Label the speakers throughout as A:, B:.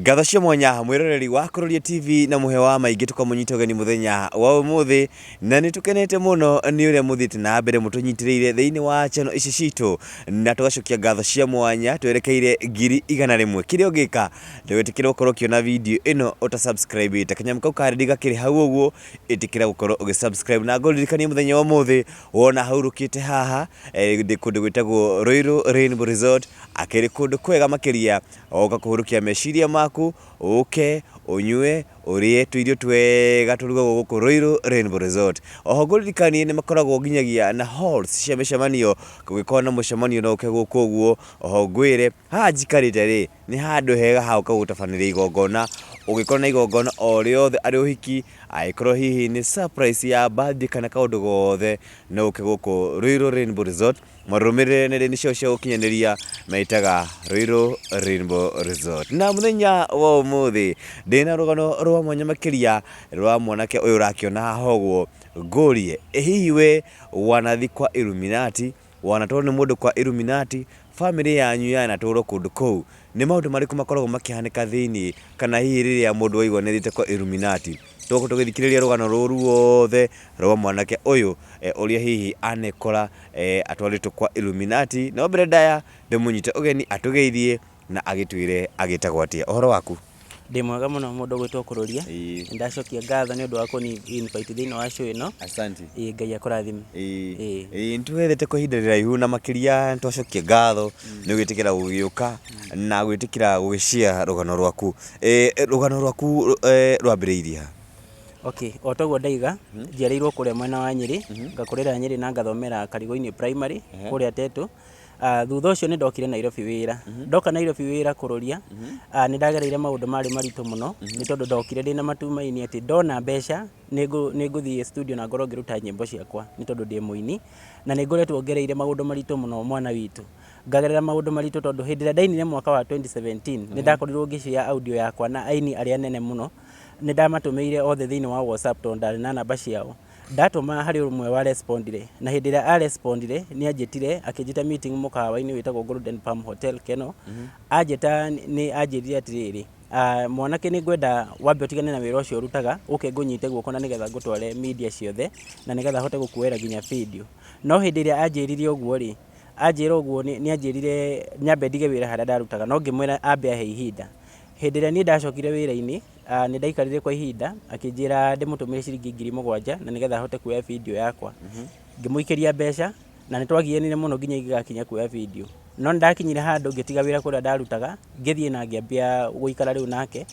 A: Ngatho cia mwanya mwiroreri wa Kuroria TV na muhe wa maingi tukamunyita ugeni muthenya wa umuthi na nitukenete muno ni uria muthite na mbere mutunyitiriire thiini wa channel ici citu na tugacokia ngatho cia mwanya twerekeire 100,000 kiria ungika ndwitikire gukorwo kiona video ino uta subscribe ta kanyam kau karidi gakiri hau uguo itikira gukorwo ugisubscribe na ngolirikania muthenya wa umuthi wona haurukite haha ndi kundu gwitagwo Ruiru Rainbow Resort akiri kundu kwega makiria oka kuhurukia meciria maku uke unywe urie tuirio twega turugo guku Ruiru Rainbow Resort. Oho ngolirikanie ni makoragwo nginyagia na halls cia micemanio kugikorwo na mucemanio no uke guku uguo. Oho ngwire haha njikarite ri ni handu hega ha uka gutabanira igongona ugikorwo na igongona o riothe ari uhiki aikorwo hihi ni surprise ya birthday kana kaundu gothe no uke guku Ruiru Rainbow Resort. Marumirire nere ni cio cia gukinyaniria maitaga Ruiru Rainbow Resort. Na muthenya wa umuthi ndina rugano rwa mwanya makiria rwa mwanake uyu rakiona hogwo ngorie hihi we wanathi kwa Illuminati wanatoro ni mundu kwa Illuminati family yanyu yanatoro kundu kou ni maundu mariku makoragwo makihanika thiini kana hihi riria mundu waigwa nithite kwa Illuminati toko tugithikiriria rugano ruru wothe rwa mwanake uyu uria hihi anekora atwaritwo kwa Illuminati no mbere ndaya ndimunyite ugeni atugeithie na agitwire agitagwatia uhoro waku
B: ndi mwega muno mundu gwitwo Kuroria ndacokia ngatho ni undu wa kuni invite thiini wa show ino.
A: Asante
B: Ngai akurathime.
A: Ntuwethete kwa ihinda riraihu na makiria twacokia ngatho ni gwitikira gugiuka na gwitikira gugishia rugano rwaku rwambiriirie.
B: Okay, otoguo ndaiga njiarirwo kuria mwena wa Nyeri ngakurira Nyeri na ngathomera Karigoini primary kuria Tetu. Thutha ucio ni ndokire Nairobi wira ndoka Nairobi wira Kuroria ni ndagereire maundu mari maritu muno ni tondu ndokire ndina matumaini ati ndona mbeca niguthie studio na ngorwo ngiruta nyimbo ciakwa ni tondu ndi muini na ni ngoretwo ngereire maundu maritu muno mwana witu ngagerera maundu maritu tondu hindi ndainire mwaka wa 2017 ni ndakorirwo ngishia audio yakwa na aini aria nene muno ni ndamatumeire othe thiini wa WhatsApp tondu ndari na namba ciao ndatuma hari umwe wa respondire na hindi ria a respondire ni anjitire akijita meeting mukawa-ini witagwo Golden Palm Hotel Keno ajita ni ajirire atiriri mwanake ni ngwenda wambe utigane na wira ucio urutaga uke ngunyite guoko na nigetha ngutware media ciothe na nigetha hote gukuera ginya video no hindi ria anjirire uguo ri anjira uguo ni anjirire nyambe ndige wira haria ndarutaga no ngimwira ambe ahe ihinda hindi ria ni ndacokire wira-ini ni ndaikarire kwa ihinda akinjira ndimutumire ciringi 7,000 na nigetha hote kuoya video yakwa ngimuikiria mbeca na nitwagienire muno nginya igakinya kuoya video no ndakinyire handu ngitiga wira kuria ndarutaga ngithie na ngiambia guikara riu nake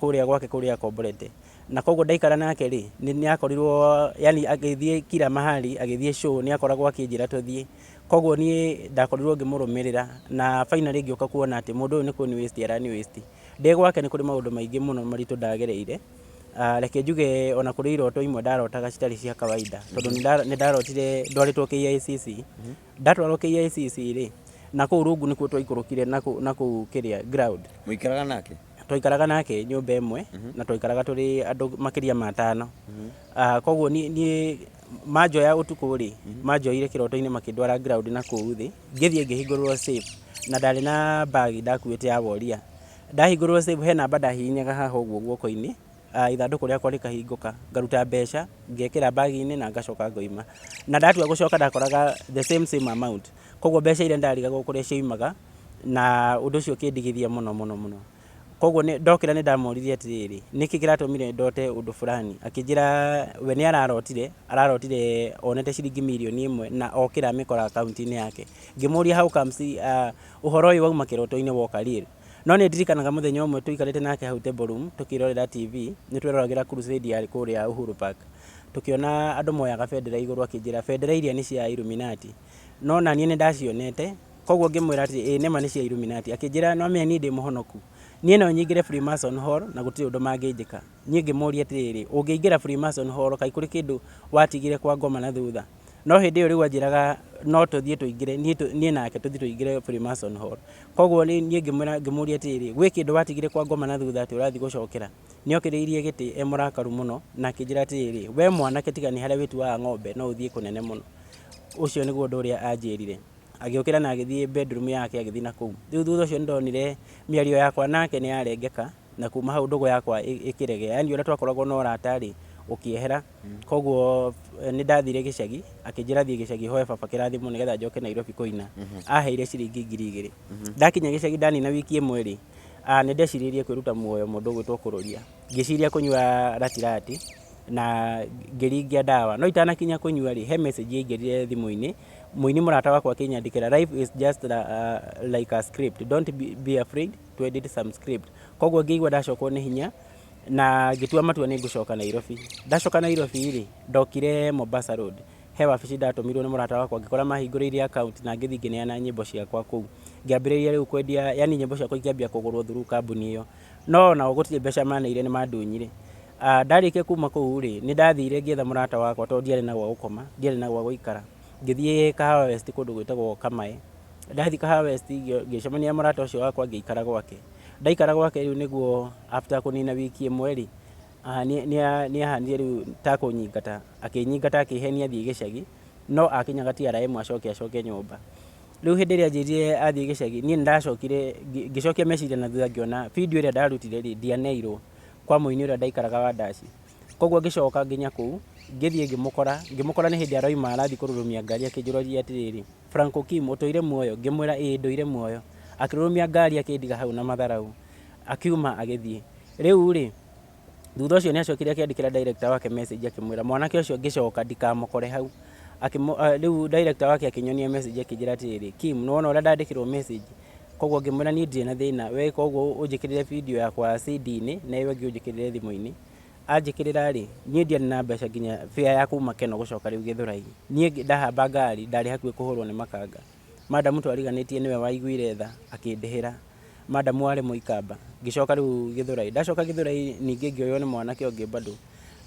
B: kuria gwake kuria Komborete na koguo ndaikara nake ri ni akorirwo yani agithie kila mahali agithie show ni akoragwo akinjira tuthie koguo ni ndakorirwo ngimurumirira na finally ngioka kuona ati mundu ni ku ni waste arani waste ndegwake ni kuri maundu maingi muno maritu ndagereire reke njuge ona kuri iroto imwe ndarotaga citari cia kawaida tondu ni ndarotire ndwaritwo KICC ndatwarwo KICC ri na ku rungu nikuo twaikurukire na ku kiria ground
A: Muikaraga nake
B: twaikaraga nake nyumba imwe na twaikaraga turi andu makiria ma 5 koguo ni majo ya utuku ri majo ile kiroto-ini makindwara ground na ku uthi ngithie ngihingurwo safe na ndari na bag ndakuite ya woria ndahingurwo safe he namba ndahihinyaga haha uguo guoko-ini ithanduku riakwa rikahinguka ngaruta mbeca ngekira bag-ini na ngacoka ngoima na ndatua gucoka ndakoraga the same amount koguo mbeca ile ndariga gukuria ciumaga na undu ucio kindigithia muno koguo ndokira ni ndamoririe atiriri niki kiratumire ndote undu fulani akinjira we ni ararotire onete ciringi milioni 1 na okira mikora account-ini yake ngimuria hau kamsi uhoro uyu wauma kiroto-ini woka riri no ni ndirikanaga muthenya umwe tuikarite nake hau table room tukirorera TV ni twirorogira crusade ya kuria Uhuru Park tukiona andu moyaga bendera iguru akinjira bendera iria ni cia Illuminati no na nie ni ndacionete koguo ngimwira ati nema ni cia Illuminati akinjira no me ni ndi muhonoku nie no nyingire Freemason Hall na gutiri undu manginjika nie ngimuria atiriri ungiingira Freemason Hall kai kuri kindu watigire kwa ngoma na thutha no hindi iyo riu anjiraga no tuthie tuingire nie nake tuthie tuingire Freemason Hall koguo nie ngimuria atiriri gwi kindu watigire kwa ngoma na thutha ati urathi gucokera ni okiriirie giti emurakaru muno na akinjira atiriri we mwanake tigani haria witu wa ng'ombe no uthie kunene muno ucio niguo ndu uria anjirire agiukira na agithie bedroom yake agithie na kuu. Riu thutha ucio ndonire miario yakwa nake ni yarengeka na kuma hau ndugu yakwa ikirege, yani uria twakoragwo no ratari ukiehera. Koguo ni ndathire gicagi akinjira thie gicagi hoe baba kirathimo nigetha njoke Nairobi kuina. Aheire ciringi 2000. Ndakinya gicagi ndanina wiki imwe ri ni ndeciririe kwiruta muoyo mundu gwitwo kururia, ngiciria kunyua ratirati na ngiringia dawa, no itanakinya kunyua ri he message yaingirire thimu-ini, muini murata wakwa akinyandikira, life is just like a script, don't be afraid to edit some script. Koguo ngĩigua ndacokwo nĩ hinya na ngĩtua matua nĩ ngũcoka Nairobi. Ndacoka Nairobi ri ndokire Mombasa Road, he wabici ndatumirwo nĩ murata wakwa, ngĩkora mahingũrĩire account na ngĩthiĩ ngĩneana nyĩmbo ciakwa kũu. Ngĩambĩrĩria rĩu kwendia, yani nyĩmbo ciakwa ikĩambia kũgũrwo through kambuni ĩyo, no nao gũtirĩ mbeca maneire, nĩ mandunyire. Ndarĩkia kuma kũu ri nĩ ndathire ngĩetha murata wakwa tondũ ndiarĩ na gwa gũkoma, ndiarĩ na gwa gũikara. Ngĩthiĩ Kahawa West kũndũ gwĩtagwo Kamae. Ndathi Kahawa West ngĩcemania murata ũcio wakwa ngĩikara gwake. Ndaikara gwake rĩu nĩguo after kũnina wiki ĩmwe ri nĩ ahanire rĩu ta kũnyingata, akĩnyingata akĩhenia thiĩ gĩcagi, no akinyaga TRM acoke nyũmba. Rĩu hĩndĩ ĩrĩa njĩrire athiĩ gĩcagi niĩ nĩndacokire ngĩcokia meciria na thutha ngĩona video ĩrĩa ndarutire ri ndianeirwo kwa mũini ũrĩa ndaikaraga wa Ndaci. Koguo ngĩcoka nginya kũu ngĩthiĩ ngĩmũkora nĩ hĩndĩ arauma arathi kũrũrũmia ngari akĩnjũria atĩrĩrĩ, Franco Kim ũtũire muoyo? Ngĩmwĩra ĩĩ ndũire muoyo. Akĩrũrũmia ngari akĩndiga hau na matharau akiuma agĩthiĩ. Rĩu ri thutha ũcio nĩ acokire akĩandĩkĩra director wake message akĩmwĩra mwanake ũcio ngĩcoka ndikamũkore hau. Rĩu director wake akĩnyonia message akĩnjĩra atĩrĩrĩ, Kim nĩwona ũrĩa ndandĩkĩrwo message? Koguo ngĩmwĩra niĩ ndirĩ na thĩna, we koguo ũnjĩkĩrĩre video yakwa CD-inĩ na ĩyo ĩngĩ ũnjĩkĩrĩre thimũ-inĩ. Anjĩkĩrĩra rĩ niĩ ndiarĩ na mbeca nginya fare ya kuma Keno gũcoka rĩu Gĩthũrai. Niĩ ndahamba ngari ndarĩ hakuhĩ kũhũrwo nĩ makanga. Madamu twariganĩtie nĩwe waiguire tha akĩndĩhĩra. Madamu warĩ Mũikamba. Ngĩcoka rĩu Gĩthũrai. Ndacoka Gĩthũrai ningĩ ngĩoywo nĩ mwanake ũngĩ bado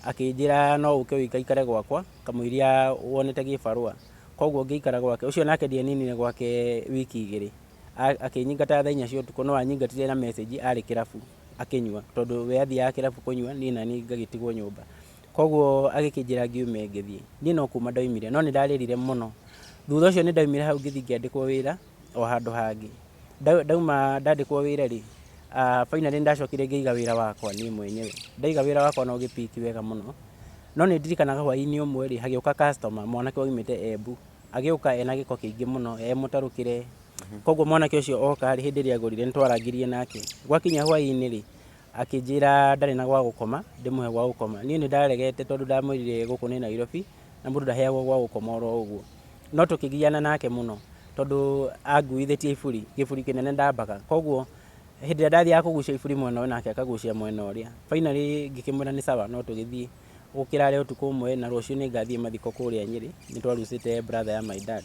B: akĩnjĩra no ũke ũikaikare gwakwa kamũiria wonete gĩbarũa. Koguo ngĩikara gwake. Ũcio nake ndianinire gwake wiki igĩrĩ. Akĩnyingata thaa 4 cia ũtukũ, no anyingatire na message arĩ kĩrabu akĩnyua, tondũ we athiaga kĩrabu kũnyua niĩ nani ngagĩtigwo nyũmba. Koguo agĩkĩnjĩra ngiume ngĩthiĩ. Niĩ no kuma ndaumire no nĩ ndarĩrire mũno. Thutha ũcio nĩ ndaumire hau ngĩthiĩ ngĩandĩkwo wĩra o handũ hangĩ. Ndauma ndandĩkwo wĩra rĩ finally ndacokire ngĩiga wĩra wakwa niĩ mwenyewe. Ndaiga wĩra wakwa no ũgĩpiki wega mũno, no nĩ ndirikanaga hwaĩ-inĩ ũmwe rĩ hagĩũka customer mwanake oimĩte Embu, agĩũka ena gĩko kĩingĩ mũno mũtarũkĩre. Koguo mwanake ũcio oka rĩ hĩndĩ ĩrĩa agũrire nĩ twarangirie nake. Gwakinya hwaĩ-inĩ rĩ akĩnjĩra ndarĩ na gwa gũkoma ndĩmũhe gwa gũkoma. Niĩ nĩ ndaregete tondũ ndamwĩrire gũkũ nĩ Nairobi na mũndũ ndaheagwo gwa gũkoma oro ũguo. No tũkĩgiana nake mũno tondũ anguithĩtie iburi, gĩburi kĩnene ndambaga. Koguo hĩndĩ ĩrĩa ndathiaga kũgucia iburi mwena ũyũ nake akagucia mwena ũrĩa. Finally ngĩkĩmwĩra nĩ sawa no tũgĩthiĩ, gũkĩrarĩ ũtukũ ũmwe na rũciũ nĩ ngathiĩ mathiko kũrĩa Nyĩrĩ, nĩ twarucĩte brother ya my dad.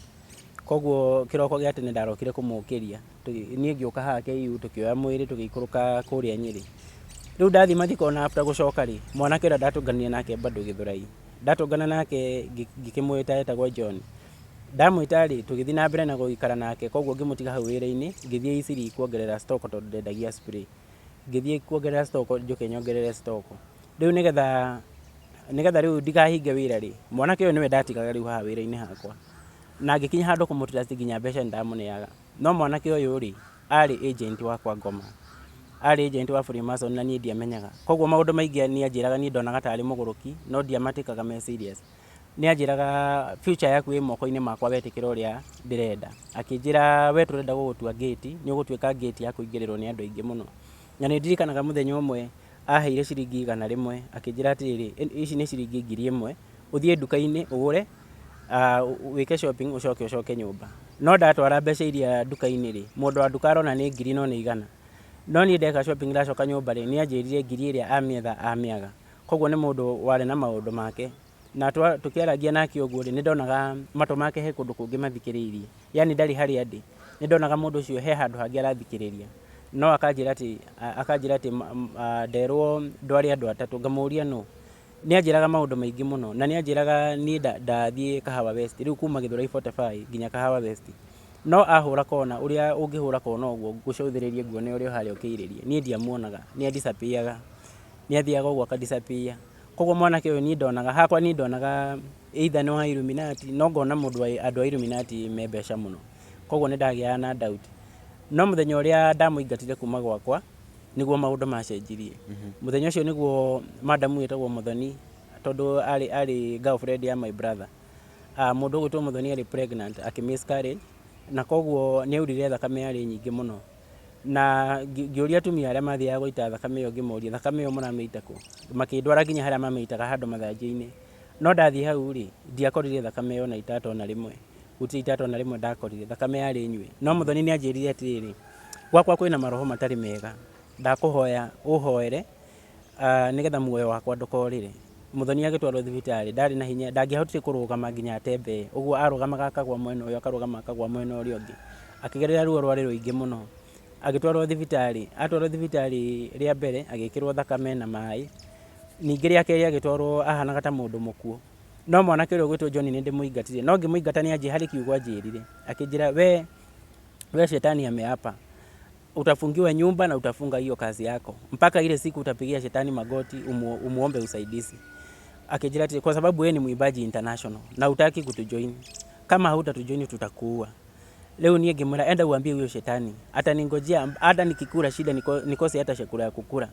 B: Koguo kĩroko gĩa tene ndarokire kũmũkĩria, niĩ ngĩũka haha KU tũkĩoya mwĩrĩ tũgĩikũrũka kũrĩa Nyĩrĩ. Rĩu ndathiĩ mathiko na after gũcoka rĩ mwanake ũrĩa ndatũnganire nake bado Gĩthũrai. Ndatũngana nake ngĩkĩmwĩta etagwo John. Ndamwĩta rĩ tũgĩthiĩ na mbere na gũikara nake, koguo ngĩmũtiga hau wĩra-inĩ ngĩthiĩ Isiri kuongerera stock tondũ ndendagia spray. Ngĩthiĩ kuongerera stock njũke nyongerere stock. Rĩu nĩgetha rĩu ndikahinge wĩra rĩ mwanake ũyũ nĩwe ndatigaga rĩu haha wĩra-inĩ hakwa, na ngĩkinya handũ kũmũtrust nginya mbeca nĩndamũneaga. No mwanake ũyũ rĩ arĩ agent wakwa Ngoma, arĩ agent wa Freemason na niĩ ndiamenyaga. Koguo maũndũ maingĩ nĩ anjĩraga, niĩ ndonaga tarĩ mũgũrũki no ndiamatĩkaga me serious. Nĩ anjĩraga future yaku ĩ moko-inĩ makwa wetĩkĩra ũrĩa ndĩrenda. Akĩnjĩra we tũrenda gũgũtua gate, nĩ ũgũtuĩka gate ya kũingĩrĩrwo nĩ andũ aingĩ mũno. Na nĩ ndirikanaga mũthenya ũmwe aheire ciringi 100 akĩnjĩra atĩrĩrĩ ici nĩ ciringi 1000 ũthiĩ nduka-inĩ ũgũre wĩke shopping ũcoke nyũmba. No ndatwara mbeca iria nduka-inĩ rĩ mũndũ wa nduka arona nĩ 1000 no nĩ 100. No niĩ ndeka shopping ndacoka nyũmba rĩ nĩ anjĩrire 1000 ĩrĩa amĩetha amĩaga. Koguo nĩ mũndũ warĩ na maũndũ make, na tũkĩaragia nake ũguo rĩ nĩ ndonaga matũ make he kũndũ kũngĩ mathikĩrĩirie, yani ndarĩ harĩa ndĩ. Nĩ ndonaga mũndũ ũcio he handũ hangĩ arathikĩrĩria, no akanjĩra atĩ nderwo ndware andũ atatũ. Ngamũria no, nĩ anjĩraga maũndũ maingĩ mũno na nĩ anjĩraga niĩ ndathiĩ Kahawa West rĩu kuma Gĩthũrai 45 nginya Kahawa West. No ahũra kona ũrĩa ũngĩhũra kona ũguo ngũcũthĩrĩrie nguone ũrĩa harĩa ũkĩirĩrie, niĩ ndiamuonaga, nĩ disappear, nĩ athiaga ũguo akadisappear. Koguo mwanake ũyũ niĩ ndonaga hakwa, niĩ ndonaga either nĩ wa Illuminati, no ngona andũ a Illuminati me mbeca mũno. koguo nĩ ndagĩaga na doubt. No mũthenya ũrĩa ndamũingatire kuma gwakwa nĩguo maũndũ macenjirie. Mũthenya ũcio nĩguo madamu wĩtagwo Muthoni, tondũ arĩ girlfriend ya my brother. Mũndũ ũgwĩtwo Muthoni arĩ pregnant miscarriage, na koguo nĩ aurire thakame yarĩ nyingĩ mũno. Na ngĩũria atumia arĩa mathiaga gũita thakame ĩyo ngĩmoria thakame ĩyo mũramĩita kũ? Makĩndwara nginya harĩa mamĩitaga handũ mathanjĩ-inĩ. No ndathiĩ hau rĩ, ndiakorire thakame ĩyo na itata ona rĩmwe. Gũtirĩ itata ona rĩmwe ndakorire, thakame yarĩ nyue. No Muthoni nĩ anjĩrire atĩrĩrĩ, gwakwa kwĩna maroho matarĩ mega, ndakũhoya ũhoere nĩgetha muoyo wakwa ndũkorĩre. Muthoni agĩtwarwo thibitarĩ, ndarĩ na hinya, ndangĩahotire kũrũgama nginya atembee. Ũguo arũgamaga akagwa mwena ũyũ, akarũgama akagwa mwena ũrĩa ũngĩ. Akĩgerera ruo rwarĩ rũingĩ mũno. Agĩtwarwo thibitarĩ, atwarwo thibitarĩ rĩa mbere agĩkĩrwo thakame na maĩ. Ningĩ rĩa kerĩ agĩtwarwo ahanaga ta mũndũ mũkuũ. No mwanake ũrĩa ũgwĩtwo John nĩ ndĩmũingatire. No ngĩmũingata harĩ kiugo anjĩrire. Akĩnjĩra we shetani ameapa. Utafungiwa nyumba na utafunga hiyo kazi yako. Mpaka ile siku utapigia shetani magoti umuombe usaidizi. Akijira kwa sababu wewe ni mwimbaji international na hutaki kutujoin. Kama hautatujoin tutakuua. Leo niye ngimwira enda uambie huyo shetani. Ataningojea hata nikikula shida nikose hata chakula ya kukula.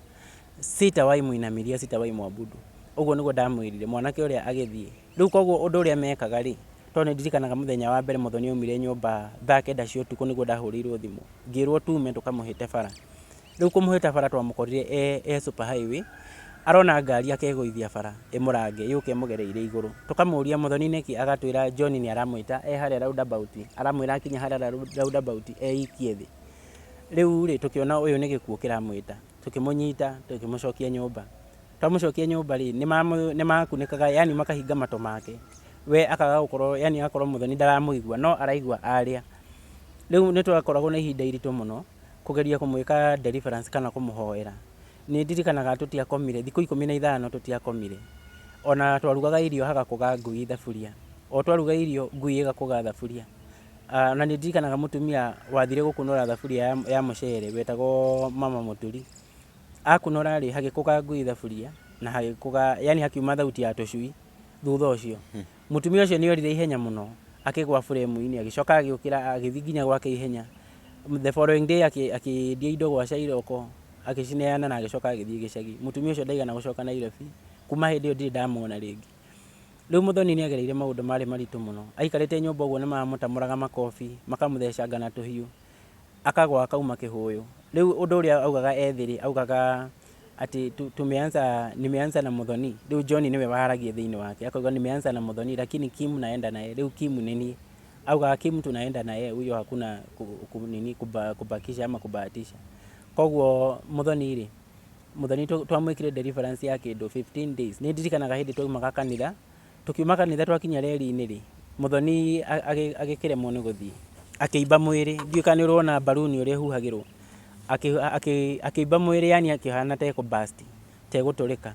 B: Sitawahi muinamiria, sitawahi muabudu. Uguo niguo ndamwirire mwanake uria agithie. Riu koguo undu uria mekaga ri, to ni ndirikanaga muthenya wa mbere Muthoni aumire nyumba thaa kenda cia utuku niguo ndahurirwo thimu. Ngirwo tume tukamuhite bara. Riu kumuhita bara twamukorire super highway. Arona ngari akegũithia bara imurange yuke mugereire iguru. Tukamuria Muthoni neki agatwira John ni aramwita haria roundabout. Aramwira akinya haria roundabout ikie thi. Riu ri tukiona uyu ni gikuo kiramwita. Tukimunyita, tukimucokia nyumba. Twamucokia nyumba ri ni makunikaga yani makahinga mato make. We akaga gukorwo yani akorwo Muthoni ndaramuigua no araigua aria. Riu ni twakoragwo na ihinda iritu muno kugeria kumwika deliverance kana kumuhoera. Ni ndirikanaga tutiakomire thikũ 15 tutiakomire. Ona twarugaga irio hagakuga ngui thaburia. O twaruga irio ngui igakuga thaburia. Na ni ndirikanaga mutumia wathire gukunora thaburia ya mucere wetagwo mama Muturi. Akunora ri hagikuga ngui thaburia na hagikuga yani hakiuma thauti ya tucui thutha ucio. Mutumia ucio ni orire ihenya muno akigwa frame-ini agicoka agiukira agithii nginya gwake ihenya. The following day akiendia indo gwa Cairoko agicineana na agicoka agithii gicagi. Mutumia ucio ndaigana gucoka Nairobi. Kuma hindi iyo ndiri ndamuona ringi. Riu Muthoni ni agereire maundu mari maritu muno. Aikarite nyumba uguo ni mamutamuraga makofi, makamuthecanga na tuhiu. Akagwa akauma kihuyu. Riu undu uria augaga ethiri augaga ati nimeanza na Muthoni. Riu John niwe waharagia thiini wake. Akauga nimeanza na Muthoni lakini Kim naenda naye. Riu Kim nini? Auga Kim tunaenda naye, huyo hakuna kubakisha ama kubahatisha. Koguo Muthoni twamwikire deliverance ya kindu 15 days. Ni ndirikanaga hindi twaumaga kanitha. Tukiuma kanitha twakinya reri-ini ri, Muthoni agikiremwo ni guthii. Akiimba mwiri, ndiu kana urona balloon uria huhagirwo. Akiimba mwiri yani akihana ta burst, ta guturika.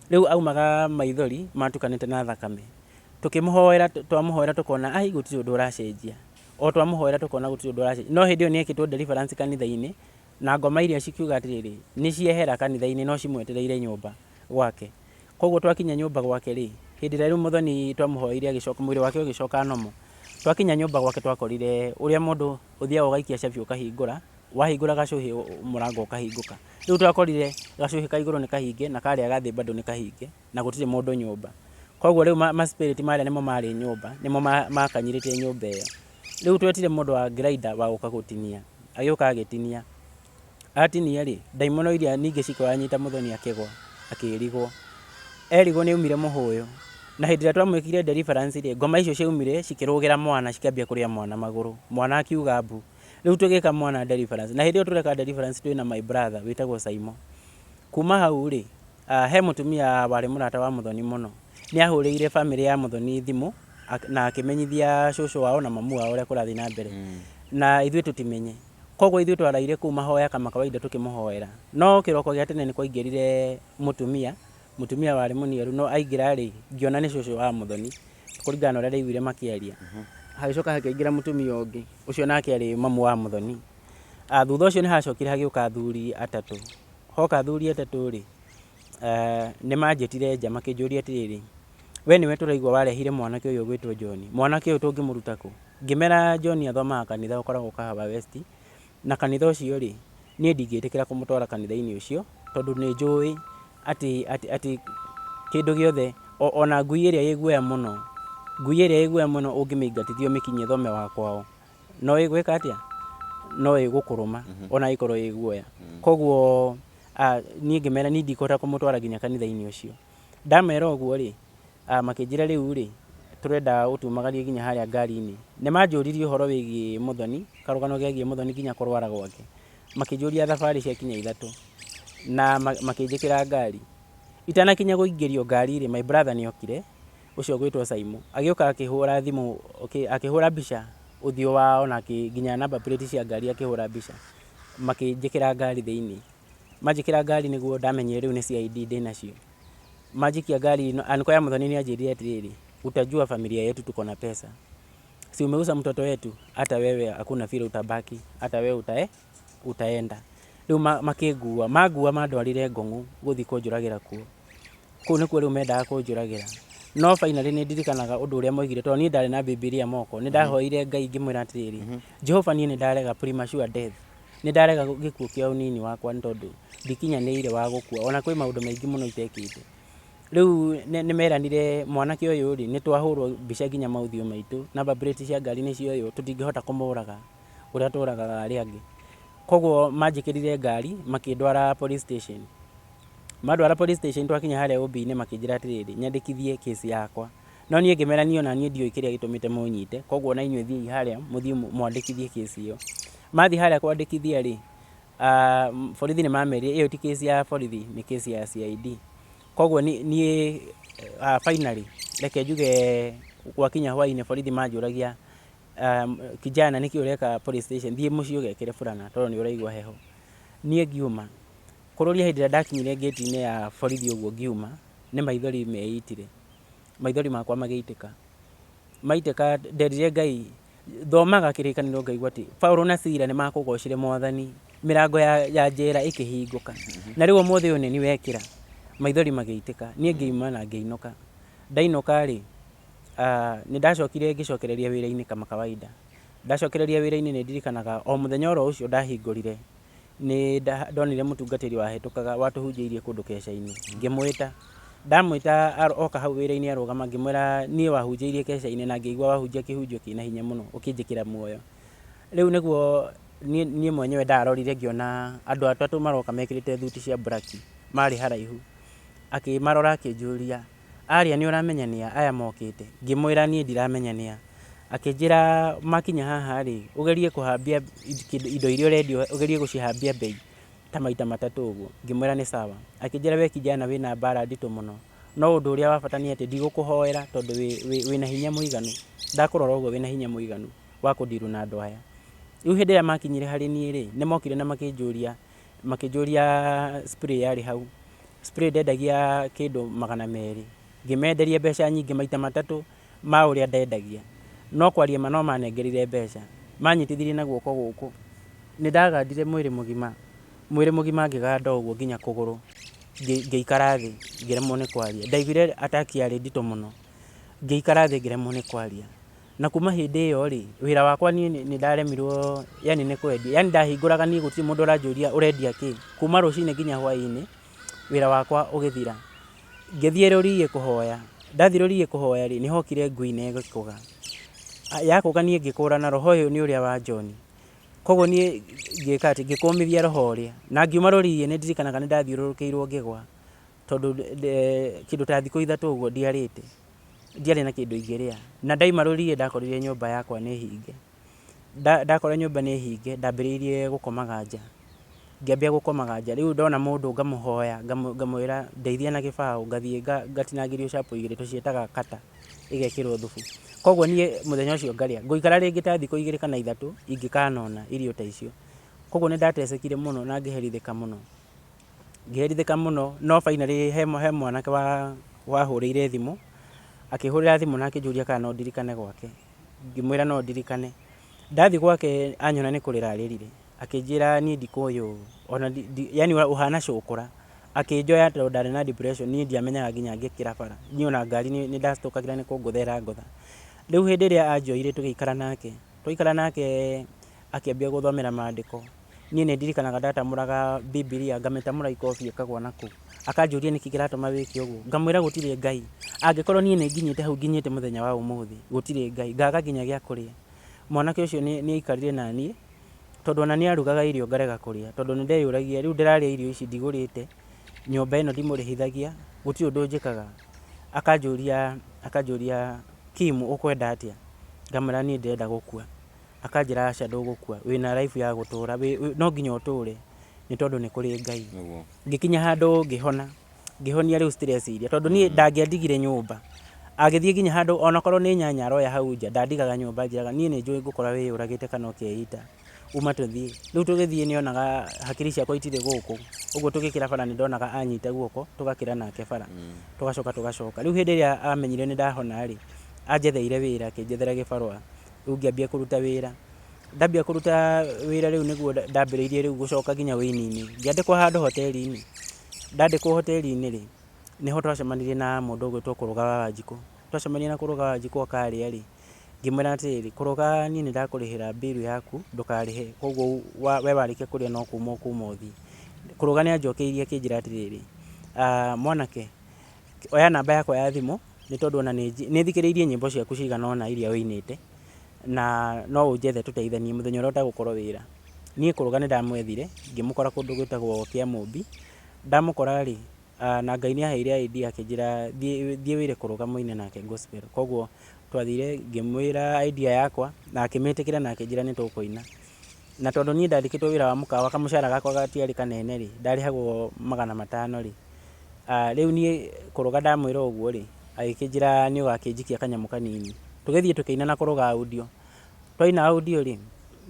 B: Riu aumaga maithori matukanite na thakame. Tukimuhoera twamuhoera tukona ai gutiri undu uracenjia. O twamuhoera tukona gutiri undu uracenjia. No hindi iyo ni ekitwo deliverance kanitha-ini na ngoma iria cikiuga atiriri ni ciehera kanitha-ini no cimwetereire nyumba gwake. Koguo twakinya nyumba gwake ri, hindi riu Muthoni twamuhoire agicoka mwiri wake ugicoka nomo. Twakinya nyumba gwake twakorire uria mundu uthiaga ugaikia cabi ukahingura, wahingura gacuhi murango ukahinguka. Riu twakorire gacuhi ka iguru ni kahinge na karia gathi bado ni kahinge na gutire mundu nyumba. Koguo riu ma spirit maria nimo mari nyumba, nimo makanyirite nyumba iyo. Riu twetire mundu wa grinder wa guka gutinia. Agioka agitinia. Atinia ri, daimono iria ningi cikwanyita Muthoni akigwa, akirigwo. Erigwo ni umire muhuyo. Na hindi twamwikire deliverance ri, ngoma icio ciaumire cikirugira mwana cikiambia kuria mwana maguru. Mwana akiuga mbu. Riu tugika mwana deliverance. Na hindi tureka deliverance twina my brother witagwo Saimo. Kuma hau ri, he mutumia wari murata wa Muthoni muno. Ni ahurire family ya Muthoni thimu na akimenyithia cucu wao na mamu wao uria kurathi na mbere. Na ithuĩ tutimenye. Koguo ithuĩ twaraire kuma hoya kama kawaida tukimuhoera. No kiroko gia tene ni kwaingirire mutumia wari muniaru no aingira ri ngiona ni cucu wa Muthoni kuringana na uria ndaiguire makiaria. Hagicoka hakiingira mutumia ungi ucio nake ari mamu wa Muthoni. Thutha ucio ni hacokire hagiuka athuri atatu. Hoka athuri atatu ri, ni manjitire nja makinjuria atiriri, we niwe turaigua warehire mwanake uyu gwitwo John. Mwanake uyu tungimuruta ku? ngĩmera John athomaga kanitha ũkoragwo Kahawa West, na kanitha ũcio rĩ niĩ ndingĩtĩkĩra kũmũtwara kanitha-inĩ ũcio tondũ nĩ njũĩ atĩ kĩndũ gĩothe ona ngui ĩrĩa ĩ guoya mũno ũngĩmĩingatithia ũmĩkinyie thome wa kwao no ĩgwĩka atĩa, no ĩgũkũrũma ona ĩkorwo ĩ guoya. Koguo niĩ ngĩmera niĩ ndikũhota kũmũtwara nginya kanitha-inĩ ũcio. Ndamera ũguo rĩ makĩnjĩra rĩu rĩ tũrenda ũtumagarie nginya harĩa ngari-inĩ. Nĩ manjũririe ũhoro wĩgiĩ Mũthoni, karũgano kegiĩ Mũthoni nginya kũrwara gwake, makĩnjũria thabarĩ ciakinya 3 na makĩnjĩkĩra ngari. Itanakinya gũingĩrio ngari rĩ my brother nĩ okire, ũcio gwĩtwo Simon, agĩũka akĩhũra thimũ akĩhũra mbica ũthiũ wao na nginya number plate cia ngari akĩhũra mbica, makĩnjĩkĩra ngari thĩinĩ. Manjĩkĩra ngari nĩguo ndamenyire rĩu nĩ CID ndĩnacio. Manjikia ngari anko ya Mũthoni nĩ anjĩrire atĩrĩrĩ, utajua familia yetu tuko na pesa, si umeuza mtoto wetu, hata wewe hakuna vile utabaki, hata wewe utaenda. Rĩu makĩngua mandwarire Ngong'u gũthiĩ kũnjũragĩra kuo. Kũu nĩkuo rĩu mendaga kũnjũragĩra. No finally nĩ ndirikanaga ũndũ ũrĩa moigire tondũ niĩ ndarĩ na Bibilia moko, nĩ ndahoire Ngai ngĩmwĩra atĩrĩrĩ, Jehova niĩ nĩ ndarega premature death, nĩ ndarega gĩkuũ kĩa ũnini wakwa nĩ tondũ ndikinyanĩire wa gũkua, ona kwĩ maũndũ maingĩ mũno itekĩte. Rĩu nĩ meranire mwanake ũyũ rĩ nĩ twahũrwo mbica nginya maũthiũ maitũ, number plate cia ngari nĩ cioywo, tũtingĩhota kũmũraga ũrĩa tũragaga arĩa angĩ. Koguo manjĩkĩrire ngari makĩndwara police station. Mandwara police station twakinya harĩa ũmbi-inĩ makĩnjĩra atĩrĩrĩ nyandĩkithie case yakwa. No niĩ ngĩmera niĩ ona niĩ ndiũĩ kĩrĩa gĩtũmĩte mũnyite, koguo na inyuĩ thiĩ harĩa mũthiĩ mwandĩkithie case ĩyo. Mathiĩ harĩa kwandĩkithia rĩ borithi nĩ mamerire ĩyo ti case ya borithi, nĩ case ya CID. Koguo niĩ finally reke njuge gwakinya hwaĩ-inĩ borithi manjũragia kijana nĩkĩ ũreka police station, thiĩ mũciĩ ũgekĩre burana tondũ nĩ ũraigua heho. Niĩ ngiuma kũrũria hĩndĩ ĩrĩa ndakinyire gate-inĩ ya borithi ũguo ngiuma nĩ maithori meitire, maithori makwa magĩitĩka. Maitĩka nderire Ngai, thomaga kĩrĩkanĩro ngaigua atĩ Paulo na Sila nĩ makũgocire Mwathani, mĩrango ya njera ĩkĩhingũka. Na rĩu ũmũthĩ ũyũ nĩ wekĩra, maithori magĩitĩka. Niĩ ngĩuma na ngĩinũka. Ndainũka rĩ nĩ ndacokire ngĩcokereria wĩra-inĩ kama kawaida. Ndacokereria wĩra-inĩ nĩ ndirikanaga o mũthenya oro ũcio ndahingũrire nĩ ndonire mũtungatĩri wahĩtũkaga watũhunjĩirie kũndũ keca-inĩ, ngĩmwĩta. Ndamwĩta oka hau wĩra-inĩ arũgama ngĩmwĩra niĩ wahunjĩirie keca-inĩ na ngĩigua wahunjia kĩhunjio kĩna hinya mũno ũkĩnjĩkĩra muoyo. Rĩu nĩguo niĩ mwenyewe ndarorire ngĩona andũ atatũ maroka mekĩrĩte thuti cia braki marĩ haraihu, akĩmarora akĩnjũria aria nĩ ũramenya nĩa aya mokĩte? Ngĩmwĩra niĩ ndiramenya nĩa. Akĩnjĩra makinya haha rĩ ũgerie kũhambia indo iria ũrendia ũgerie gũcihambia bei ta maita 3 ũguo. Ngĩmwĩra nĩ sawa. Akĩnjĩra we kijana wĩna mbara nditũ mũno, no ũndũ ũrĩa wa bata nĩ atĩ ndigũkũhoera tondũ wĩna hinya mũiganu, ndakũrora ũguo wĩna hinya mũiganu wa kũndiru na andũ aya. Rĩu hĩndĩ ĩrĩa makinyire harĩ niĩ rĩ nĩ mokire na makĩnjũria spray yarĩ hau. Spray ndendagia kĩndũ 200, ngĩmenderia mbeca nyingĩ maita 3 ma ũrĩa ndendagia, no kwaria no manengerire mbeca, manyitithirie na guoko gũkũ. Nĩ ndagandire mwĩrĩ mũgima ngĩganda ũguo nginya kũgũrũ, ngĩikara thĩ ngĩremwo nĩ kwaria. Ndaiguire attack yarĩ nditũ mũno, ngĩikara thĩ ngĩremwo nĩ kwaria. Na kuma hĩndĩ ĩyo rĩ wĩra wakwa niĩ nĩ ndaremirwo yani nĩ kwendia, yani ndahingũraga niĩ gũtirĩ mũndũ ũranjũria ũrendia kĩ. Kuma rũcinĩ nginya hwaĩ-inĩ wĩra wakwa ũgĩthira. Ngĩthiĩ Rũriĩ kũhoya, ndathiĩ Rũriĩ kũhoya rĩ nĩ hokire ngui na ĩgĩkũga. Yakũga niĩ ngĩkũrana roho ũyũ nĩ ũrĩa wa John. Koguo niĩ ngĩka atĩ ngĩkũmithia roho ũrĩa, na ngiuma Rũriĩ nĩ ndirikanaga nĩ ndathiũrũrũkĩirwo ngĩgwa tondũ kĩndũ ta thikũ 3 ũguo ndiarĩte, ndiarĩ na kĩndũ ingĩrĩa. Na ndaima Rũriĩ ndakorire nyũmba yakwa nĩ hinge. Ndakora nyũmba nĩ hinge ndambĩrĩirie gũkomaga nja, ngĩambia gũkomaga nja. Rĩu ndona mũndũ ngamũhoya ngamwĩra ndeithia na gĩbaũ, ngathiĩ ngatinangĩrio chapo 2 tũciĩtaga kata igekĩrwo thubu. Koguo niĩ mũthenya ũcio ngarĩa, ngũikara rĩngĩ ta thikũ 2 kana 3 ingĩkanona irio ta icio. Koguo nĩ ndatecekire mũno na ngĩherithĩka mũno. No finally he mwanake wahũrĩire thimũ, akĩhũrĩra thimũ na akĩnjũria kana no ndirikane gwake. Ngĩmwĩra no ndirikane. Ndathiĩ gwake anyona nĩ kũrĩra arĩrire, akĩnjĩra niĩ ndikũyũ ona yani ũhana cũkũra. Akĩnjoya tondũ ndarĩ na depression, niĩ ndiamenyaga nginya ngĩkĩra bara, niĩ ona ngari nĩ ndacitũkagĩra nĩ kũngũthera ngotha. Riu hindi ria anjoire tugikara nake akiambia guthomera maandiko. Nie ni ndirikanaga ndatamuraga Biblia ngametamura ikobi ikagwa naku. Akanjuria niki kiratuma wiki uguo. Ngamwira gutire Ngai. Angikorwo nie ni nginyite hau nginyite muthenya wa umuthi gutire Ngai. Ngaga nginya gya kuria. Mwanake ucio ni aikarire na nie tondu ona ni arugaga irio ngarega kuria tondu ni ndeyuragia riu ndiraria irio ici ndigurite nyumba ino ndimurihithagia gutire undu njikaga. Akanjuria Kim ukwenda atia? Ngamwira nie ndenda gukua. Akanjira aca ndugukua wina life ya gutura no nginya uture ni tondu ni kuri Ngai. Ngikinya handu ngihonia riu stress iria tondu nie ndangiandigire nyumba. Agithie nginya handu ona korwo ni nyanya roya hau nja ndandigaga nyumba njiraga nie ni njui ngukora we uragite kana ukeita uma tuthie. Riu tugithie ni onaga hakiri ciakwa itire guku uguo tugikira bara ni ndonaga anyita guoko tugakira nake bara tugacoka. Riu hindi ria amenyire ni ndahona ri anjetheire wira akinjethera gibarua riu ngiambia kuruta wira. Ndambia kuruta wira riu niguo ndambiriirie riu gucoka nginya wini-ini ngiandikwo handu hoteli-ini. Ndandikwo hoteli-ini ri niho twacemanirie na mundu ugwitwo Kuruga wa Wanjiku. Twacemania na Kuruga wa Wanjiku akaria ri ngimwira atiri Kuruga nie ni ndakurihira bill yaku ndukarihe koguo we warike kuria no kuma uthi. Kuruga ni anjokeirie akinjira atiriri mwanake oya namba yakwa ya thimu ni tondu ona ni thikiriirie nyimbo ciaku cigana ona iria winite na no unjethe tuteithanie muthenya uria utagukorwo wira. Nie Kuruga ni ndamwethire ngimukora kundu gwitagwo Kiamumbi. Ndamukora ri na Ngai ni aheire ID akinjira thie wire Kuruga muine nake gospel. Koguo twathire ngimwira idea yakwa na akimitikira na akinjira ni tukuina. Na tondu nie ndandikitwo wira wa mukawa kamushara gakwa gatiari kanene ri ndarihagwo 500 ri riu nie Kuruga ndamwira uguo ri agikinjira ni ugakinjikia kanyamu kanini. Tugithie tukiina na Kuruga audio. Twaina audio ri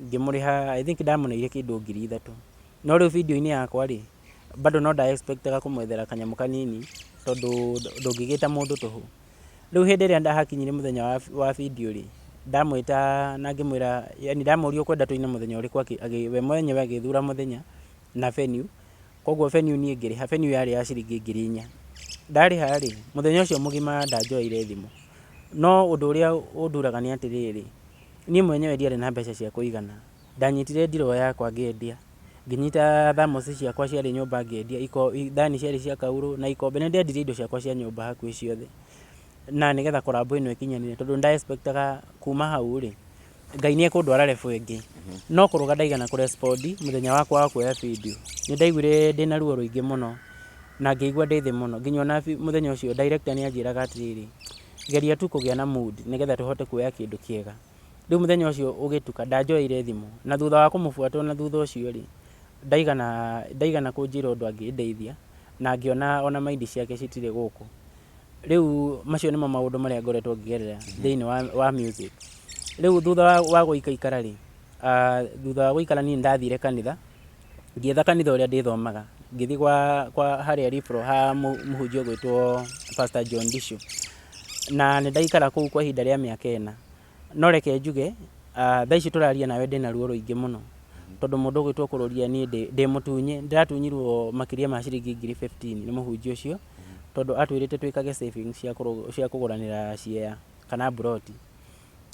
B: ngimuriha I think ndamuneire kindu 3000. No riu video-ini yakwa ri bado no nda expectaga kumwethera kanyamu kanini tondu ndungigita mundu tuhu. Riu hindi ria ndahakinyire muthenya wa video ri ndamwita na ngimwira yani ndamuria kwenda tuine muthenya uriku we mwenyewe agithura muthenya na venue. Koguo venue nie ngiriha venue yari ya ciringi 4,000. Ndariha ri muthenya ucio mugima ndanjoire thimu. No undu uria unduraga ni atiriri nie mwenyewe ndiari na mbeca cia kuigana. Ndanyitire ndiro yakwa ngiendia nginyita thermos ciakwa ciari nyumba ngiendia thani ciari cia kauro na ikombe ni ndendirie indo ciakwa cia nyumba hakui ciothe na nigetha korabo ino ikinyanire tondu nda expectaga kuma hau ri Ngai ni ekundwara level ingi. No Kuruga ndaigana kurespond muthenya wakwa wa kuoya video. Ni ndaiguire ndina ruo ruingi muno na ngĩigua ndĩ thĩ mũno nginya ona muthenya ũcio director nĩ anjĩraga atĩrĩrĩ geria tu kũgĩa na mood nĩgetha tũhote kuoya kĩndũ kĩega. Rĩu muthenya ũcio ũgĩtuka ndanjoeire thimũ na thutha wa kũmũbuata na thutha ũcio rĩ ndaigana kũnjĩra ũndũ angĩndeithia na ngĩona ona maindi ciake citirĩ gũkũ. Rĩu macio nĩmo maũndũ marĩa ngoretwo ngĩgerera thĩinĩ wa music. Rĩu thutha wa gũikaikara rĩ thutha wa gũikara niĩ ndathire kanitha ngĩetha kanitha ũrĩa ndĩthomaga ngĩthi kwa harĩa Rifro ha mũhunjia ũgwĩtwo Pastor John Disho na nĩ ndaikara kũu kwa ihinda rĩa mĩaka 4. No reke njuge thaa ici tũraria nawe ndĩna ruo rũingĩ mũno tondũ mũndũ ũgwĩtwo kũrũria niĩ ndĩ mũtunye ndĩratunyirwo makĩria ma ciringi 15,000 nĩ mũhunjia ũcio tondũ atwĩrĩte twĩkage savings cia kũgũranĩra share kana broti.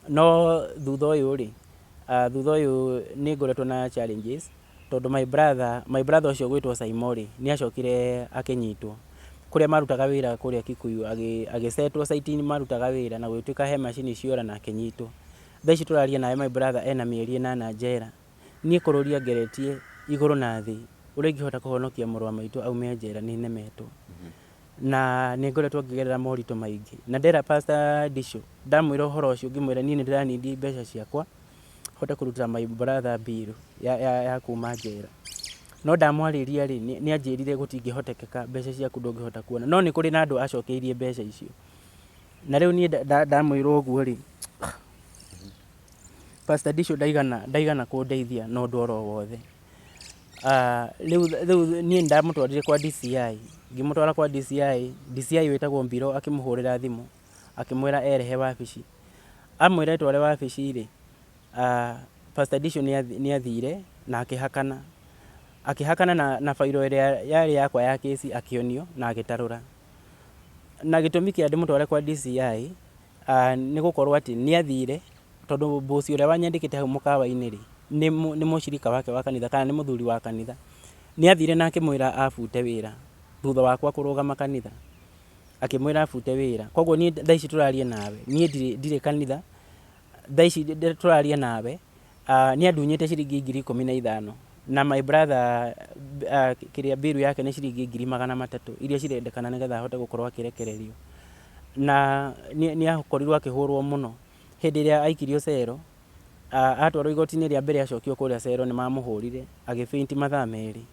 B: No thutha ũyũ nĩ ngoretwo na challenges tondu my brother ũcio gwĩtwo Saimori nĩ acokire akĩnyitwo kũrĩa marutaga wĩra kũrĩa Kikuyu agĩcetwo site-inĩ marutaga wĩra na gwĩtuĩka he macini ciora na akĩnyitwo. Thaa ici tũraria nawe my brother ena mĩeri 8 njera. Niĩ kũrũria ngeretie igũrũ na thĩ ũrĩa ingĩhota kũhonokia mũrũ wa maitũ aume njera nĩ nemetwo. Na nĩ ngoretwo ngĩgerera moritũ maingĩ na ndera Pastor Disho ndamwĩra ũhoro ũcio ngĩmwĩra niĩ nĩ ndĩranindi mbeca ciakwa hote kũruta my brother bill ya kuma njera. No ndamwarĩria rĩ nĩ anjĩrire gũtingĩhotekeka mbeca ciaku ndũngĩhota kuona no nĩ kũrĩ na andũ acokeirie mbeca icio. Na rĩu niĩ ndamwĩra ũguo rĩ Pastor Disho ndaigana kũndeithia na ũndũ oro wothe. Rĩu niĩ ndamũtwarire kwa DCI ngĩmũtwara kwa DCI wĩtagwo Mbiro akĩmũhũrĩra thimũ akĩmwĩra erehe wabici. Amwĩra etware wabici rĩ Pastor Disho nĩ athire na akĩhakana na failo ĩrĩa yarĩ yakwa ya kesi akĩonio na agĩtarũra. Na gĩtũmi kĩa ndĩmũtware kwa DCI nĩ gũkorwo atĩ nĩ athire tondũ bosi ũrĩa wanyandĩkĩte hau mũkawa-inĩ rĩ nĩ mũcirika wake wa kanitha kana nĩ mũthuri wa kanitha, nĩ athire na akĩmwĩra abute wĩra thutha wakwa kũrũgama kanitha, akĩmwĩra abute wĩra. Koguo niĩ thaa ici tũraria nawe niĩ ndirĩ kanitha, thaa ici tũraria nawe nĩ andunyĩte ciringi 15,000 na my brother kĩrĩa bill yake nĩ ciringi 300,000 iria cirendekana nĩgetha ahote gũkorwo akĩrekererio, na nĩ akorirwo akĩhũrwo mũno hĩndĩ ĩrĩa aikirio cero. Atwarwo igoti-inĩ rĩa mbere acokio kũrĩa cero nĩ mamũhũrire agĩbĩnti mathaa merĩ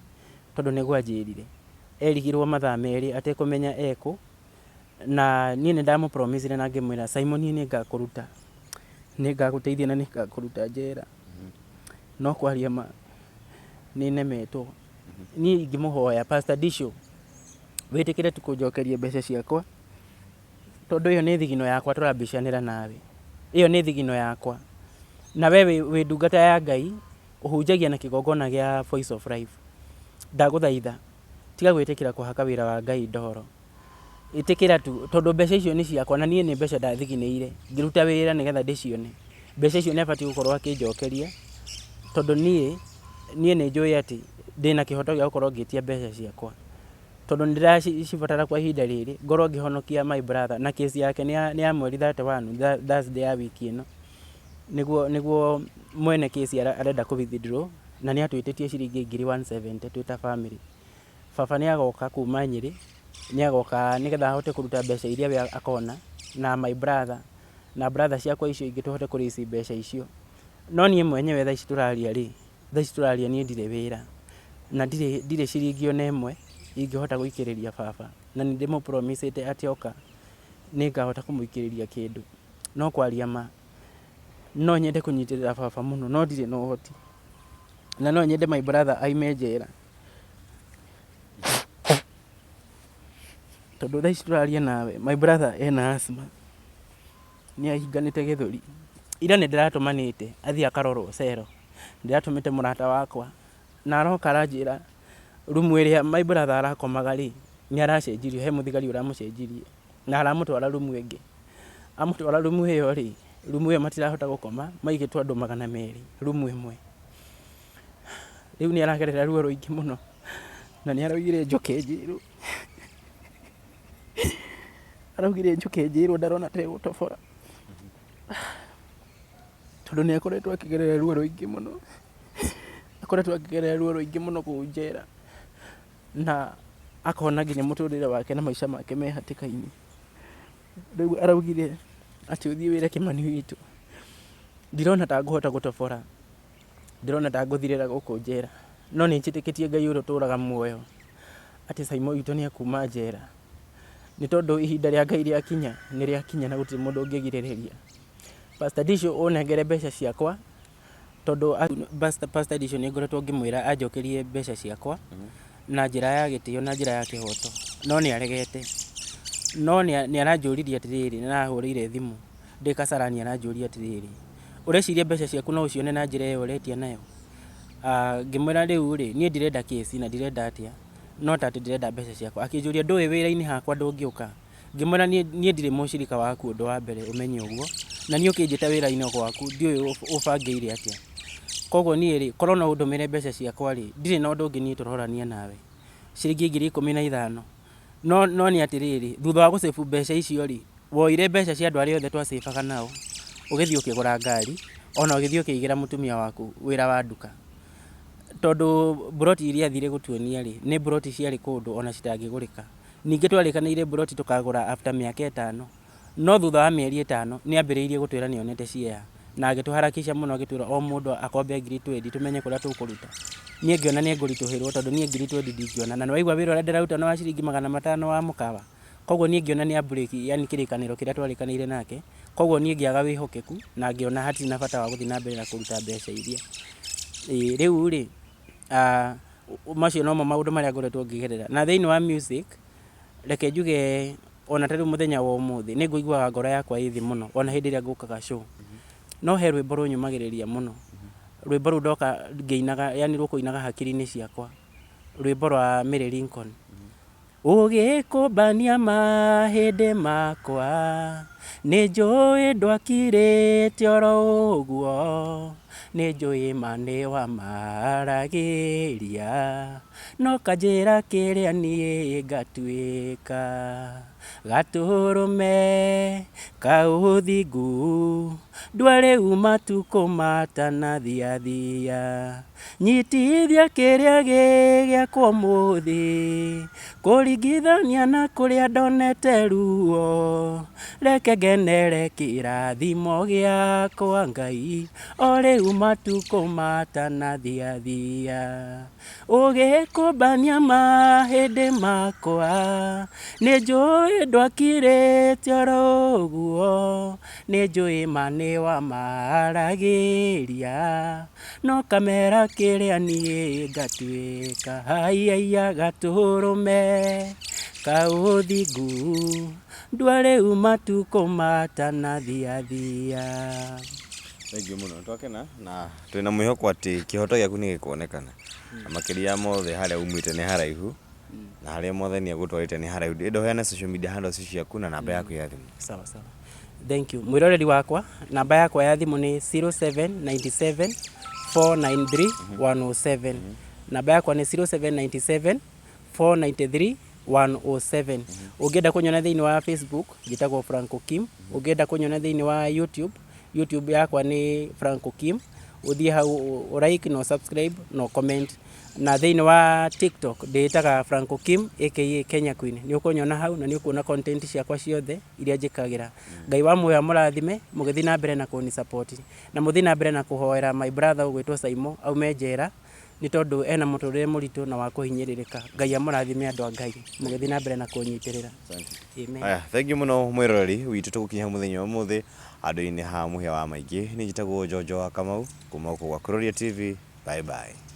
B: tondũ nĩguo anjĩrire, erigirwo mathaa merĩ atekũmenya ekũ, na niĩ nĩ ndamũ promise na ngĩmwĩra Simon niĩ nĩ ngagũteithia na nĩ ngakũruta njera, no kwaria ma nĩ nemetwo. Niĩ ingĩmũhoya Pastor Disho wĩtĩkĩre tu kũnjokeria mbeca ciakwa tondũ ĩyo nĩ thigino yakwa tũrabĩcanĩra nawe, ĩyo nĩ thigino yakwa, na we wĩ ndungata ya Ngai ũhunjagia na kĩgongona gĩa Voice of Life. Ndagũthaitha tiga gwĩtĩkĩra kũhaka wĩra wa Ngai ndoro, ĩtĩkĩra tu tondũ mbeca icio nĩ ciakwa na niĩ nĩ mbeca ndathiginĩire ngĩruta wĩra nĩgetha ndĩcione. Mbeca icio nĩ abatiĩ gũkorwo akĩnjokeria tondũ niĩ nĩ njũĩ atĩ ndĩna kĩhoto gĩa gũkorwo ngĩtia mbeca ciakwa tondũ nĩ ndĩracibatara kwa ihinda rĩrĩ ngorwo ngĩhonokia my brother, na kesi yake nĩ ya mweri 31 Thursday ya wiki ĩno nĩguo mwene kesi arenda kũ-withdraw na nĩ atwĩtĩtie ciringi 170 twĩ ta family. Baba nĩ agoka kuma Nyĩrĩ, nĩ agoka nĩgetha ahote kũruta mbeca iria we akona na my brother na brother ciakwa icio ingĩ tũhote kũ-raise mbeca icio. No niĩ mwenyewe thaa ici tũraria niĩ ndirĩ wĩra na ndirĩ ciringi ona ĩmwe ingĩhota gũikĩrĩria baba, na nĩ ndĩmũ promise atĩ oka nĩ ngahota kũmũikĩrĩria kĩndũ, no kwaria ma no nyende kũnyitĩrĩra baba mũno no ndirĩ na ũhoti, na no nyende my brother aime njera tondũ thaa ici tũraria nawe my brother ena asthma, nĩ ahinganĩte gĩthũri. Ira nĩ ndĩratũmanĩte athiĩ akarorwo cero, ndĩratũmĩte mũrata wakwa na aroka aranjĩra rumu ĩrĩa my brother arakomaga rĩ nĩ aracenjirio, he mũthigari ũramũcenjirie na aramũtwara rumu ĩngĩ, amũtwara rumu ĩyo rĩ, rumu ĩyo matirahota gũkoma maigĩtwo andũ 200 rumu ĩmwe. Rĩu nĩ aragerera ruo rũingĩ mũno na nĩ araugire njoke njĩrwo, araugire njoke njĩrwo ndarona ta egũtobora tondũ nĩ akoretwo akĩgerera ruo rũingĩ mũno, akoretwo akĩgerera ruo rũingĩ mũno kũu njera na akona nginya mũtũrĩre wake na maica make me hatĩka-inĩ. Rĩu araugire atĩ ũthiĩ wĩre Kĩmani witũ, ndirona ta ngũhota gũtobora, ndirona ta ngũthirĩra gũkũ njera, no nĩ njĩtĩkĩtie Ngai ũrĩa ũtũraga muoyo atĩ Simon witũ nĩ akuma njera, nĩ tondũ ihinda rĩa Ngai rĩakinya nĩ rĩakinya na gũtirĩ mũndũ ũngĩgirĩrĩria. Pastor Disho ũnengere mbeca ciakwa tondũ Pastor Disho nĩ ngoretwo ngĩmwĩra anjokerie mbeca ciakwa na njĩra ya gĩtĩo na njĩra ya kĩhoto, no nĩ aregete, no nĩ aranjũririe atĩrĩrĩ, nĩ arahũrĩire thimũ ndĩ Kasarani, aranjũria atĩrĩrĩ, ũreciria mbeca ciaku no ũcione na njĩra ĩyo ũretia nayo? Ngĩmwĩra rĩu rĩ niĩ ndirenda kesi na ndirenda atĩa, no ta atĩ ndĩrenda mbeca ciakwa. Akĩnjũria ndũĩ wĩra-inĩ hakwa ndũngĩũka? Ngĩmwĩra niĩ ndirĩ mũcirika waku, ũndũ wa mbere ũmenye ũguo, na niĩ ũkĩnjĩta wĩra-inĩ gwaku ndiũĩ ũbangĩire atĩa. Koguo niĩ rĩ korwo no ũndũmĩre mbeca ciakwa rĩ ndirĩ na ũndũ ũngĩ niĩ tũrorania nawe, ciringi 15,000. No nĩ atĩrĩrĩ, thutha wa gũcĩbu mbeca icio rĩ woire mbeca cia andũ arĩa othe twacĩbaga nao ũgĩthiĩ ũkĩgũra ngari, ona ũgĩthiĩ ũkĩigĩra mũtumia waku wĩra wa nduka, tondũ buroti iria athire gũtuonia rĩ nĩ buroti ciarĩ kũndũ ona citangĩgũrĩka. Ningĩ twarĩkanĩire buroti tũkagũra after mĩaka 5, no thutha wa mĩeri 5 nĩ ambĩrĩirie gũtwĩra nĩ onete ciea na agĩtũharakisha mũno, agĩtwĩra o mũndũ akombe 20,000 tũmenye kũrĩa tũkũruta. Niĩ ngĩona nĩ ngũritũhĩrwo tondũ niĩ 20,000 ndingĩona, na nĩwaigua wĩra ũrĩa ndĩraruta nĩ wa ciringi 500 wa mũkawa. Koguo niĩ ngĩona nĩ ambũrĩki, yani kĩrĩkanĩro kĩrĩa twarĩkanĩire nake, koguo niĩ ngĩaga wĩhokeku na ngĩona hatirĩ na bata wa gũthiĩ na mbere na kũruta mbeca iria. Rĩu rĩ macio nomo maũndũ marĩa ngoretwo ngĩgerera. Na thĩinĩ wa music reke njuge ona tarĩu mũthenya wa ũmũthĩ nĩ ngũiguaga ngoro yakwa ĩ thĩ mũno ona hĩndĩ ĩrĩa ngũkaga show, no he rwĩmbo rũnyumagĩrĩria mũno, rwĩmbo rũu ndoka ngĩinaga, yani rũkũinaga hakiri-inĩ ciakwa, rwĩmbo rwa Mary Lincoln ũgĩkũmbania mahĩndĩ makwa, nĩ njũĩ ndwakirĩte oro ũguo, nĩ njũĩ ma nĩ wamaragĩria, no kanjĩra kĩrĩa niĩ ngatuĩka, gatũrũme ka ũthingu, ndwarĩ matukũ matanathiathia, nyitithia kĩrĩa gĩgĩakwo ũmũthĩ, kũringithania na kũrĩa ndonete ruo, reke ngenere kĩrathimo gĩakwa Ngai, o rĩu matukũ matanathiathia, ũgĩkũmbania mahĩndĩ makwa, nĩ njũĩ ndwakirĩte oro ũguo, nĩ njũĩ ma nĩ wamaragĩria, no kamera kĩrĩa niĩ ngatuĩka, haiya gatũrũme ka ũthingu, ndwarĩ matukũ matanathiathia.
A: Thengiũ mũno twakena na twĩna mwĩhoko atĩ kĩhoto gĩaku nĩ gĩkuonekana, na makĩria mothe harĩa umĩte nĩ haraihu, na harĩa Mwathani agũtwarĩte nĩ haraihu. Ĩndo heana social media handles ciaku na namba yaku ya thimũ.
B: Sawa sawa. Thank you. Mwĩroreri wakwa, namba yakwa ya thimũ nĩ 0797 493 107. Namba yakwa nĩ 0797 493 107. Ũngĩenda kũnyona thĩinĩ wa Facebook, njĩtagwo Franco Kim. Ũngĩenda kũnyona thĩinĩ wa YouTube yakwa nĩ Franco Kim. Ũthiĩ hau like no subscribe no comment. Na thĩinĩ wa TikTok ndĩtaga Franco Kim aka Kenya Queen. Nĩ ũkũnyona hau na nĩ ũkuona content ciakwa ciothe iria njĩkagĩra. Ngai wa muoyo mũrathime, mũgĩthiĩ na mbere na kũni support. Na mũthiĩ na mbere na kũhoera my brother ũgwĩtwo Saimo aume njera, nĩ tondũ ena mũtũrĩre mũritũ na wa kũhinyĩrĩrĩka. Ngai amũrathime andũ a Ngai, mũgĩthiĩ na mbere na kũnyitĩrĩra.
A: Amen. Aya, thank you mũno mwĩroreri witũ tũgũkinya mũthenya ũmũthĩ handũ-inĩ ha mũhĩa wa maingĩ. Nĩ njĩtagwo Jojo wa Kamau kuma gũkũ gwa Kuroria TV. Bye bye.